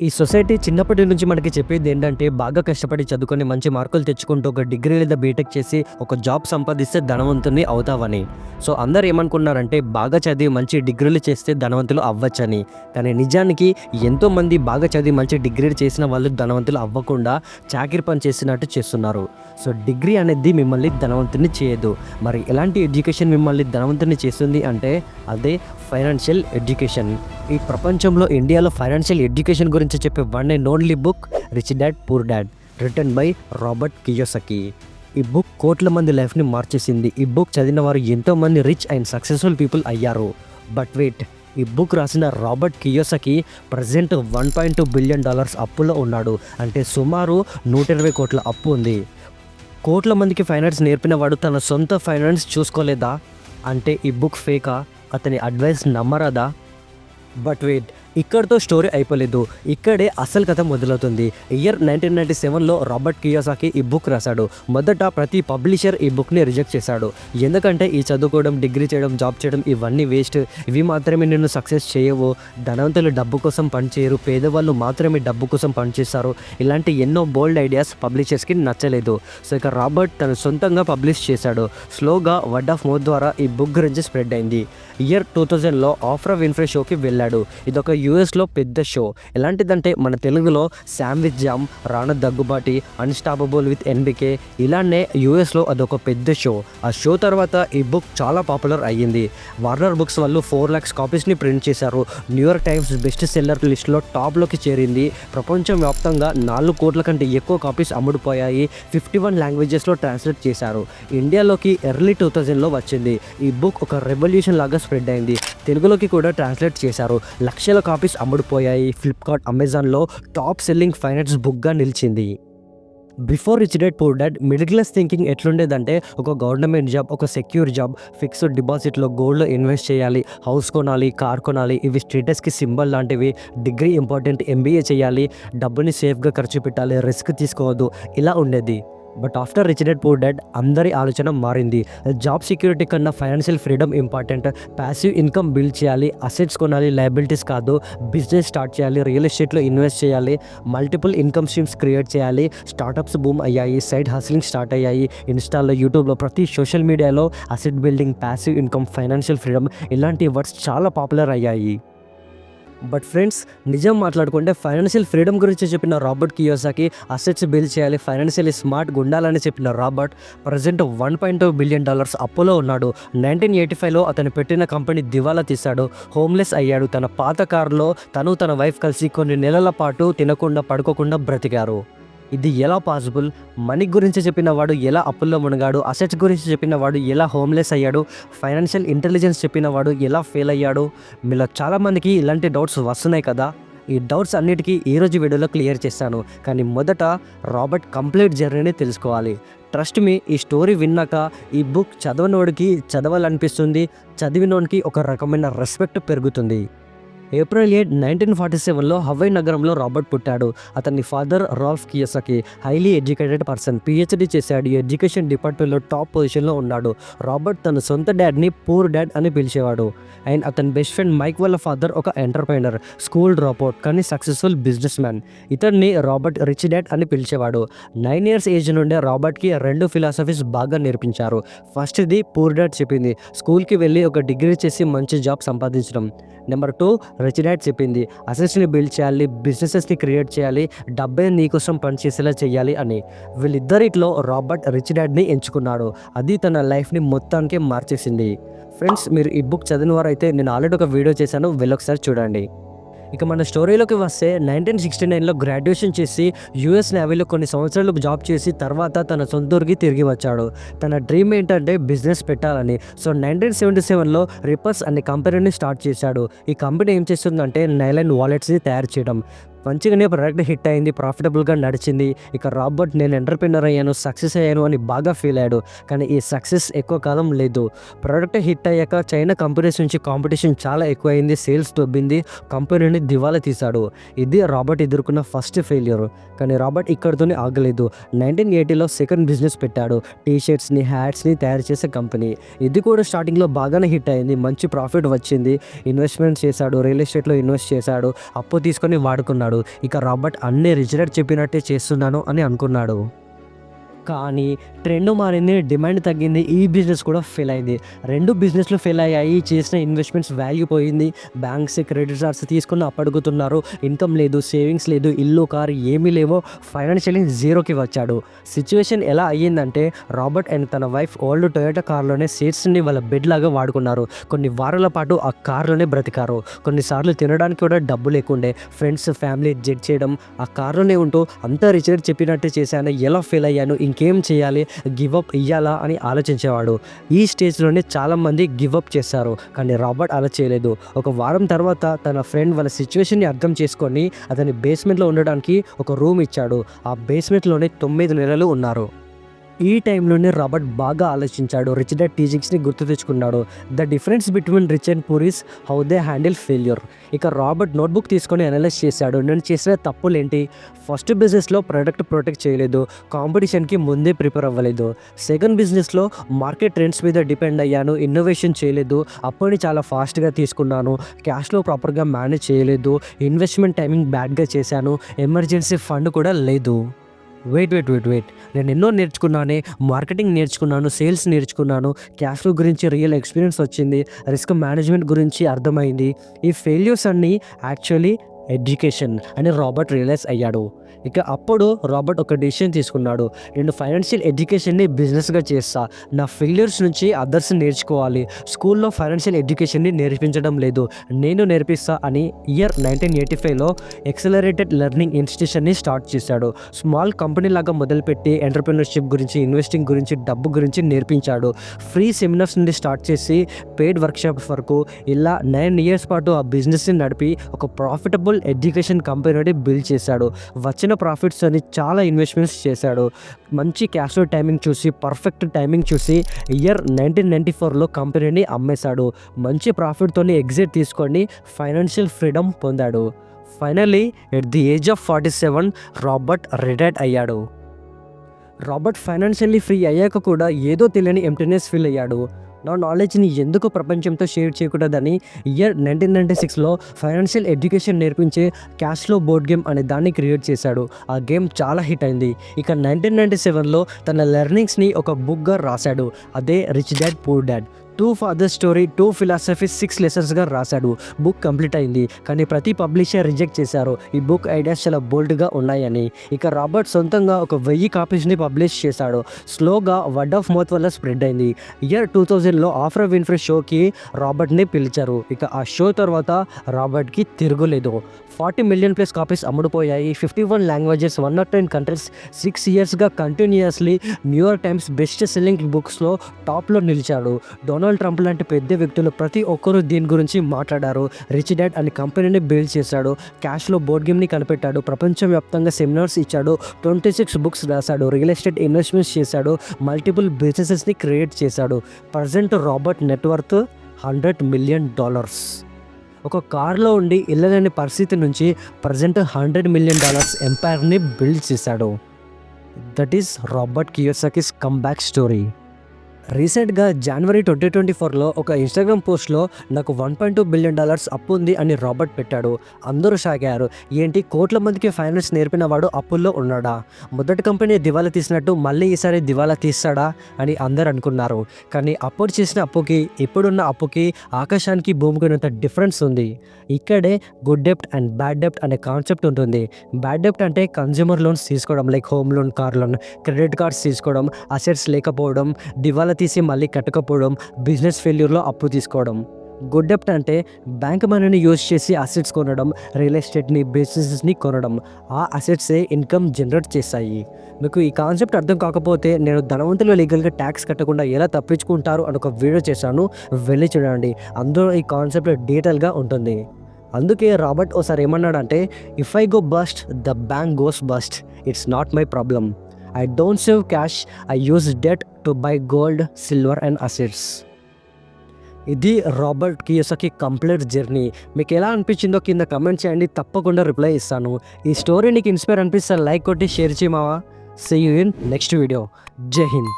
ఈ సొసైటీ చిన్నప్పటి నుంచి మనకి చెప్పేది ఏంటంటే బాగా కష్టపడి చదువుకొని మంచి మార్కులు తెచ్చుకుంటూ ఒక డిగ్రీ లేదా బీటెక్ చేసి ఒక జాబ్ సంపాదిస్తే ధనవంతుని అవుతావని. సో అందరు ఏమనుకున్నారంటే బాగా చదివి మంచి డిగ్రీలు చేస్తే ధనవంతులు అవ్వచ్చని. కానీ నిజానికి ఎంతోమంది బాగా చదివి మంచి డిగ్రీలు చేసిన వాళ్ళు ధనవంతులు అవ్వకుండా చాకిరి పని చేసినట్టు చేస్తున్నారు. సో డిగ్రీ అనేది మిమ్మల్ని ధనవంతుని చేయదు. మరి ఎలాంటి ఎడ్యుకేషన్ మిమ్మల్ని ధనవంతుని చేస్తుంది అంటే అదే ఫైనాన్షియల్ ఎడ్యుకేషన్. ఈ ప్రపంచంలో ఇండియాలో ఫైనాన్షియల్ ఎడ్యుకేషన్ గురించి చెప్పే one and only book rich dad poor dad, written by Robert Kiyosaki. ఈ బుక్ కోట్ల మంది లైఫ్ని మార్చేసింది. ఈ బుక్ చదివిన వారు ఎంతోమంది రిచ్ అండ్ సక్సెస్ఫుల్ పీపుల్ అయ్యారు. బట్ వెయిట్, ఈ బుక్ రాసిన రాబర్ట్ కియోసకి ప్రజెంట్ $1.2 బిలియన్ అప్పులో ఉన్నాడు. అంటే సుమారు 120 కోట్ల అప్పు ఉంది. కోట్ల మందికి ఫైనాన్స్ నేర్పిన వాడు తన సొంత ఫైనాన్స్ చూసుకోలేదా? అంటే ఈ బుక్ ఫేకా? అతని అడ్వైస్ నమ్మరాదా? బట్ వెయిట్, ఇక్కడితో స్టోరీ అయిపోలేదు. ఇక్కడే అసలు కథ మొదలవుతుంది. ఇయర్ 1997లో రాబర్ట్ కియోసాకి ఈ బుక్ రాశాడు. మొదట ప్రతి పబ్లిషర్ ఈ బుక్ని రిజెక్ట్ చేశాడు. ఎందుకంటే ఈ చదువుకోవడం, డిగ్రీ చేయడం, జాబ్ చేయడం ఇవన్నీ వేస్ట్, ఇవి మాత్రమే నిన్ను సక్సెస్ చేయవు, ధనవంతులు డబ్బు కోసం పనిచేయరు, పేదవాళ్ళు మాత్రమే డబ్బు కోసం పనిచేస్తారు, ఇలాంటి ఎన్నో బోల్డ్ ఐడియాస్ పబ్లిషర్స్కి నచ్చలేదు. సో ఇక రాబర్ట్ తను సొంతంగా పబ్లిష్ చేశాడు. స్లోగా వర్డ్ ఆఫ్ మౌత్ ద్వారా ఈ బుక్ గురించి స్ప్రెడ్ అయింది. ఇయర్ 2000లో ఆఫ్రా విన్ఫ్రే షోకి వెళ్ళాడు. ఇదొక యూఎస్లో పెద్ద షో. ఎలాంటిదంటే మన తెలుగులో sandwich jam, Rana Daggubati, unstoppable with NBK, ఇలానే యూఎస్లో అదొక పెద్ద షో. ఆ షో తర్వాత ఈ బుక్ చాలా పాపులర్ అయ్యింది. వార్నర్ బుక్స్ వాళ్ళు 4 lakhs కాపీస్ని ప్రింట్ చేశారు. న్యూయార్క్ టైమ్స్ బెస్ట్ సెల్లర్ లిస్ట్లో టాప్లోకి చేరింది. ప్రపంచం వ్యాప్తంగా 4 కోట్ల కంటే ఎక్కువ కాపీస్ అమ్ముడుపోయాయి. 51 లాంగ్వేజెస్లో ట్రాన్స్లేట్ చేశారు. ఇండియాలోకి ఎర్లీ 2000లో వచ్చింది. ఈ బుక్ ఒక రెవల్యూషన్ లాగా స్ప్రెడ్ అయింది. తెలుగులోకి కూడా ట్రాన్స్లేట్ చేశారు. లక్షల కాపీస్ అమ్ముడుపోయాయి. ఫ్లిప్కార్ట్, అమెజాన్లో టాప్ సెల్లింగ్ ఫైనాన్స్ బుక్గా నిలిచింది. Before rich dad poor dad middle class thinking ఎట్లుండేదంటే ఒక గవర్నమెంట్ జాబ్, ఒక సెక్యూర్ జాబ్, ఫిక్స్డ్ డిపాజిట్లో గోల్డ్లో ఇన్వెస్ట్ చేయాలి, హౌస్ కొనాలి, కార్ కొనాలి, ఇవి స్టేటస్కి సింబల్ లాంటివి. డిగ్రీ ఇంపార్టెంట్, ఎంబీఏ చేయాలి, డబ్బుని సేఫ్గా ఖర్చు పెట్టాలి, రిస్క్ తీసుకోవద్దు, ఇలా ఉండేది. But after rich dad poor dad అందరి ఆలోచన మారింది. జాబ్ సెక్యూరిటీ కన్నా financial freedom important. Passive income build చేయాలి, అసెట్స్ కొనాలి, లయబిలిటీస్ కాదు, బిజినెస్ స్టార్ట్ చేయాలి, రియల్ ఎస్టేట్లో ఇన్వెస్ట్ చేయాలి, మల్టిపుల్ ఇన్కమ్ స్ట్రీమ్స్ క్రియేట్ చేయాలి. స్టార్టప్స్ బూమ్ అయ్యాయి, సైడ్ హస్లింగ్ స్టార్ట్ అయ్యాయి. ఇన్స్టాలో, యూట్యూబ్లో, ప్రతి సోషల్ మీడియాలో asset building, passive income, financial freedom ఇలాంటి వర్డ్స్ చాలా పాపులర్ అయ్యాయి. బట్ ఫ్రెండ్స్, నిజం మాట్లాడుకుంటే ఫైనాన్షియల్ ఫ్రీడమ్ గురించి చెప్పిన రాబర్ట్ కియోసాకి అసెట్స్ బిల్డ్ చేయాలి, ఫైనాన్షియల్లీ స్మార్ట్గా ఉండాలని చెప్పిన రాబర్ట్ ప్రజెంట్ $1.2 బిలియన్ అప్పులో ఉన్నాడు. 1985లో అతను పెట్టిన కంపెనీ దివాలా తీశాడు. హోమ్లెస్ అయ్యాడు. తన పాత కారులో తన వైఫ్ కలిసి కొన్ని నెలల పాటు తినకుండా పడుకోకుండా బ్రతికారు. ఇది ఎలా పాసిబుల్? మనీ గురించి చెప్పిన వాడు ఎలా అప్పుల్లో మునగాడు? అసెట్స్ గురించి చెప్పిన వాడు ఎలా హోమ్లెస్ అయ్యాడు? ఫైనాన్షియల్ ఇంటెలిజెన్స్ చెప్పిన వాడు ఎలా ఫెయిల్ అయ్యాడు? మీలో చాలామందికి ఇలాంటి డౌట్స్ వస్తున్నాయి కదా. ఈ డౌట్స్ అన్నిటికీ ఈరోజు వీడియోలో క్లియర్ చేస్తాను. కానీ మొదట రాబర్ట్ కంప్లీట్ జర్నీని తెలుసుకోవాలి. ట్రస్ట్ మీ, ఈ స్టోరీ విన్నాక ఈ బుక్ చదవనోడికి చదవాలనిపిస్తుంది, చదివినోడికి ఒక రకమైన రెస్పెక్ట్ పెరుగుతుంది. ఏప్రిల్ 8, 1947లో హవాయి నగరంలో రాబర్ట్ పుట్టాడు. అతని father Ralph Kiyosaki highly educated person, PhD చేశాడు. ఎడ్యుకేషన్ డిపార్ట్మెంట్లో టాప్ పొజిషన్లో ఉన్నాడు. రాబర్ట్ తన సొంత డాడ్ని పూర్ డాడ్ అని పిలిచేవాడు. అండ్ అతని బెస్ట్ ఫ్రెండ్ మైక్ వాళ్ళ ఫాదర్ ఒక ఎంటర్ప్రైనర్, స్కూల్ డ్రాప్అవుట్ కానీ సక్సెస్ఫుల్ బిజినెస్ మ్యాన్. ఇతన్ని రాబర్ట్ రిచ్ డాడ్ అని పిలిచేవాడు. 9 years ఏజ్ నుండే రాబర్ట్కి 2 ఫిలాసఫీస్ బాగా నేర్పించారు. ఫస్ట్ది పూర్ డాడ్ చెప్పింది, స్కూల్కి వెళ్ళి ఒక డిగ్రీ చేసి మంచి జాబ్ సంపాదించడం. నెంబర్ 2 రిచ్ డాడ్ చెప్పింది, అసెట్స్ని బిల్డ్ చేయాలి, బిజినెసెస్ని క్రియేట్ చేయాలి, డబ్బే నీకోసం పనిచేసేలా చేయాలి అని. వీళ్ళిద్దరిట్లో రాబర్ట్ రిచ్ డాడ్ని ఎంచుకున్నాడు. అది తన లైఫ్ని మొత్తానికి మార్చేసింది. ఫ్రెండ్స్, మీరు ఈ బుక్ చదివిన వారైతే నేను ఆల్రెడీ ఒక వీడియో చేశాను, వెళ్ళొకసారి చూడండి. ఇక మన స్టోరీలోకి వస్తే 1969లో గ్రాడ్యుయేషన్ చేసి యూఎస్ నేవీలో కొన్ని సంవత్సరాలు జాబ్ చేసి తర్వాత తన సొంత ఊరికి తిరిగి వచ్చాడు. తన డ్రీమ్ ఏంటంటే బిజినెస్ పెట్టాలని. సో 1977లో రిపర్స్ అనే కంపెనీని స్టార్ట్ చేశాడు. ఈ కంపెనీ ఏం చేస్తుందంటే నైలాన్ వాలెట్స్ని తయారు చేయడం. మంచిగానే ప్రోడక్ట్ హిట్ అయింది, ప్రాఫిటబుల్గా నడిచింది. ఇక రాబర్ట్ నేను ఎంటర్ప్రెన్యూర్ అయ్యాను, సక్సెస్ అయ్యాను అని బాగా ఫీల్ అయ్యాడు. కానీ ఈ సక్సెస్ ఎక్కువ కాలం లేదు. ప్రోడక్ట్ హిట్ అయ్యాక చైనా కంపెనీస్ నుంచి కాంపిటీషన్ చాలా ఎక్కువైంది, సేల్స్ దొబ్బింది, కంపెనీని దివాలా తీశాడు. ఇది రాబర్ట్ ఎదుర్కొన్న ఫస్ట్ ఫెయిల్యూర్. కానీ రాబర్ట్ ఇక్కడితోనే ఆగలేదు. 1980లో సెకండ్ బిజినెస్ పెట్టాడు, టీషర్ట్స్ని, హ్యాట్స్ని తయారు చేసే కంపెనీ. ఇది కూడా స్టార్టింగ్లో బాగానే హిట్ అయింది, మంచి ప్రాఫిట్ వచ్చింది. ఇన్వెస్ట్మెంట్ చేశాడు, రియల్ ఎస్టేట్లో ఇన్వెస్ట్ చేశాడు, అప్పు తీసుకొని వాడుకున్నాడు. చేశాడు. ఇక రాబర్ట్ అన్ని రిచ్ డాడ్ చెప్పినట్టే చేస్తున్నాను అని అనుకున్నాడు. కానీ ట్రెండ్ మారింది, డిమాండ్ తగ్గింది, ఈ బిజినెస్ కూడా ఫెయిల్ అయింది. 2 బిజినెస్లు ఫెయిల్ అయ్యాయి. చేసిన ఇన్వెస్ట్మెంట్స్ వాల్యూ పోయింది. బ్యాంక్స్, క్రెడిటర్స్ తీసుకున్న అప్పడుగుతున్నారు. ఇన్కమ్ లేదు, సేవింగ్స్ లేదు, ఇల్లు, కారు ఏమీ లేవో. ఫైనాన్షియలీ జీరోకి వచ్చాడు. సిచ్యువేషన్ ఎలా అయ్యిందంటే రాబర్ట్ అండ్ తన వైఫ్ ఓల్డ్ టొయోటా కార్లోనే సీట్స్ని వాళ్ళ బెడ్ లాగా వాడుకున్నారు. కొన్ని వారాల పాటు ఆ కార్లోనే బ్రతికారు. కొన్నిసార్లు తినడానికి కూడా డబ్బు లేకుండే. ఫ్రెండ్స్, ఫ్యామిలీ జడ్జ్ చేయడం, ఆ కార్లోనే ఉంటూ అంతా రిచర్డ్ చెప్పినట్టే చేశాను, ఎలా ఫెయిల్ అయ్యాను, ఇంకేం చేయాలి, గివప్ ఇయ్యాలా అని ఆలోచించేవాడు. ఈ స్టేజ్లోనే చాలామంది గివప్ చేశారు. కానీ రాబర్ట్ అలా చేయలేదు. ఒక వారం తర్వాత తన ఫ్రెండ్ వాళ్ళ సిచ్యువేషన్ని అర్థం చేసుకొని అతని బేస్మెంట్లో ఉండడానికి ఒక రూమ్ ఇచ్చాడు. ఆ బేస్మెంట్లోనే 9 నెలలు ఉన్నారు. ఈ టైంలోనే రాబర్ట్ బాగా ఆలోచించాడు. రిచ్ డాడ్ టీచింగ్స్ని గుర్తు తెచ్చుకున్నాడు. The difference between rich and poor is how they handle failure. ఇక రాబర్ట్ నోట్బుక్ తీసుకొని అనలైజ్ చేశాడు. నేను చేసిన తప్పులేంటి? ఫస్ట్ బిజినెస్లో ప్రోడక్ట్ ప్రొటెక్ట్ చేయలేదు, కాంపిటీషన్కి ముందే ప్రిపేర్ అవ్వలేదు. సెకండ్ బిజినెస్లో మార్కెట్ ట్రెండ్స్ మీద డిపెండ్ అయ్యాను, ఇన్నోవేషన్ చేయలేదు, అప్పుని చాలా ఫాస్ట్గా తీసుకున్నాను, క్యాష్లో ప్రాపర్గా మేనేజ్ చేయలేదు, ఇన్వెస్ట్మెంట్ టైమింగ్ బ్యాడ్గా చేశాను, ఎమర్జెన్సీ ఫండ్ కూడా లేదు. వెయిట్ నేను ఎన్నో నేర్చుకున్నానే. మార్కెటింగ్ నేర్చుకున్నాను, సేల్స్ నేర్చుకున్నాను, క్యాష్ ఫ్లో గురించి రియల్ ఎక్స్పీరియన్స్ వచ్చింది, రిస్క్ మేనేజ్మెంట్ గురించి అర్థమైంది. ఈ ఫెయిల్యూర్స్ అన్నీ యాక్చువల్లీ ఎడ్యుకేషన్ అని రాబర్ట్ రియలైజ్ అయ్యాడు. ఇక అప్పుడు రాబర్ట్ ఒక డెసిషన్ తీసుకున్నాడు. నేను ఫైనాన్షియల్ ఎడ్యుకేషన్ని బిజినెస్గా చేస్తా. నా ఫెయిల్యూర్స్ నుంచి అదర్స్ నేర్చుకోవాలి. స్కూల్లో ఫైనాన్షియల్ ఎడ్యుకేషన్ని నేర్పించడం లేదు, నేను నేర్పిస్తా అని ఇయర్ 1985లో ఎక్సలరేటెడ్ లెర్నింగ్ ఇన్స్టిట్యూషన్ని స్టార్ట్ చేశాడు. స్మాల్ కంపెనీ లాగా మొదలుపెట్టి ఎంటర్‌ప్రెన్యూర్‌షిప్ గురించి, ఇన్వెస్టింగ్ గురించి, డబ్బు గురించి నేర్పించాడు. ఫ్రీ సెమినార్స్ నుండి స్టార్ట్ చేసి పెయిడ్ వర్క్షాప్స్ వరకు ఇలా 9 ఇయర్స్ పాటు ఆ బిజినెస్ని నడిపి ఒక ప్రాఫిటబుల్ ఎడ్యుకేషన్ కంపెనీ బిల్డ్ చేశాడు. వచ్చిన ప్రాఫిట్స్ అని చాలా ఇన్వెస్ట్మెంట్స్ చేశాడు. మంచి క్యాష్ ఫ్లో టైమింగ్ చూసి, పర్ఫెక్ట్ టైమింగ్ చూసి ఇయర్ 1994లో కంపెనీని అమ్మేశాడు. మంచి ప్రాఫిట్తోని ఎగ్జిట్ తీసుకొని ఫైనాన్షియల్ ఫ్రీడమ్ పొందాడు. Finally at the age of 47 Robert retired అయ్యాడు. రాబర్ట్ ఫైనాన్షియల్లీ ఫ్రీ అయ్యాక కూడా ఏదో తెలియని ఎంప్టీనెస్ ఫీల్ అయ్యాడు. నా నాలెడ్జ్ని ఎందుకు ప్రపంచంతో షేర్ చేయకూడదని ఇయర్ 1996లో ఫైనాన్షియల్ ఎడ్యుకేషన్ నేర్పించే క్యాష్ ఫ్లో బోర్డ్ గేమ్ అనే దాన్ని క్రియేట్ చేశాడు. ఆ గేమ్ చాలా హిట్ అయింది. ఇక 1997లో తన లెర్నింగ్స్ని ఒక బుక్గా రాశాడు. అదే rich dad poor dad. 2 fathers story, 2 philosophies, 6 లెసన్స్గా రాశాడు. బుక్ కంప్లీట్ అయింది. కానీ ప్రతి పబ్లిషర్ రిజెక్ట్ చేశారు, ఈ బుక్ ఐడియాస్ చాలా బోల్డ్గా ఉన్నాయని. ఇక రాబర్ట్ సొంతంగా ఒక 1000 కాపీస్ని పబ్లిష్ చేశాడు. స్లోగా వర్డ్ ఆఫ్ మౌత్ వల్ల స్ప్రెడ్ అయింది. ఇయర్ 2000లో ఆఫ్రా విన్ఫ్రీ షోకి రాబర్ట్ని పిలిచారు. ఇక ఆ షో తర్వాత రాబర్ట్కి తిరుగులేదు. 40 మిలియన్ ప్లస్ కాపీస్ అమ్ముడుపోయాయి. 51 లాంగ్వేజెస్, 109 కంట్రీస్. 6 ఇయర్స్గా continuously New York Times best selling బుక్స్లో టాప్లో నిలిచాడు. డొనాల్డ్ ట్రంప్ లాంటి పెద్ద వ్యక్తులు ప్రతి ఒక్కరూ దీని గురించి మాట్లాడారు. రిచ్ డాడ్ అనే కంపెనీని బిల్డ్ చేశాడు. క్యాష్లో బోర్డ్ గేమ్ని కనిపెట్టాడు. ప్రపంచవ్యాప్తంగా సెమినార్స్ ఇచ్చాడు. 26 బుక్స్ రాశాడు. రియల్ ఎస్టేట్ ఇన్వెస్ట్మెంట్స్ చేశాడు. మల్టిపుల్ బిజినెసెస్ని క్రియేట్ చేశాడు. Present Robert net worth $100 million. ఒక కార్లో ఉండి ఇళ్ళలేని పరిస్థితి నుంచి ప్రజెంట్ $100 మిలియన్ ఎంపైర్ని బిల్డ్ చేశాడు. That is Robert Kiyosaki's comeback story. రీసెంట్గా జనవరి 2024లో ఒక ఇన్స్టాగ్రామ్ పోస్ట్లో నాకు $1.2 బిలియన్ అప్పు ఉంది అని రాబర్ట్ పెట్టాడు. అందరూ షాక్ అయ్యారు. ఏంటి, కోట్ల మందికి ఫైనాన్స్ నేర్పిన వాడు అప్పుల్లో ఉన్నాడా? మొదటి కంపెనీ దివాలా తీసినట్టు మళ్ళీ ఈసారి దివాలా తీస్తాడా అని అందరు అనుకున్నారు. కానీ అప్పుడు చేసిన అప్పుకి ఇప్పుడున్న అప్పుకి ఆకాశానికి భూమికి ఉన్నంత డిఫరెన్స్ ఉంది. ఇక్కడే గుడ్ డెప్ట్ అండ్ బ్యాడ్ డెప్ట్ అనే కాన్సెప్ట్ ఉంటుంది. బ్యాడ్ డెప్ట్ అంటే కన్జ్యూమర్ లోన్స్ తీసుకోవడం, like home loan, car loan, credit cards తీసుకోవడం, అసెట్స్ లేకపోవడం, దివాలా తీసి మళ్ళీ కట్టకపోవడం, బిజినెస్ ఫెయిల్యూర్లో అప్పు తీసుకోవడం. గుడ్ డెప్ట్ అంటే బ్యాంక్ మనీని యూజ్ చేసి అసెట్స్ కొనడం, రియల్ ఎస్టేట్ని, బిజినెస్ని కొనడం. ఆ అసెట్సే ఇన్కమ్ జనరేట్ చేస్తాయి. మీకు ఈ కాన్సెప్ట్ అర్థం కాకపోతే నేను ధనవంతులు లీగల్గా ట్యాక్స్ కట్టకుండా ఎలా తప్పించుకుంటారు అని ఒక వీడియో చేశాను, వెళ్ళి చూడండి. అందులో ఈ కాన్సెప్ట్ డీటెయిల్గా ఉంటుంది. అందుకే రాబర్ట్ ఓసారి ఏమన్నాడంటే, if I go bust the bank goes bust, it's not my problem. I don't save cash, I use debt to buy gold, silver and assets. ఇది రాబర్ట్ కియోసాకి కంప్లీట్ జర్నీ. మీకు ఎలా అనిపించిందో కింద కమెంట్ చేయండి, తప్పకుండా reply ఇస్తాను. ఈ story నీకు ఇన్స్పైర్ అనిపిస్తే లైక్ కొట్టి షేర్ చేయమావా. See you in next video. జై హింద్.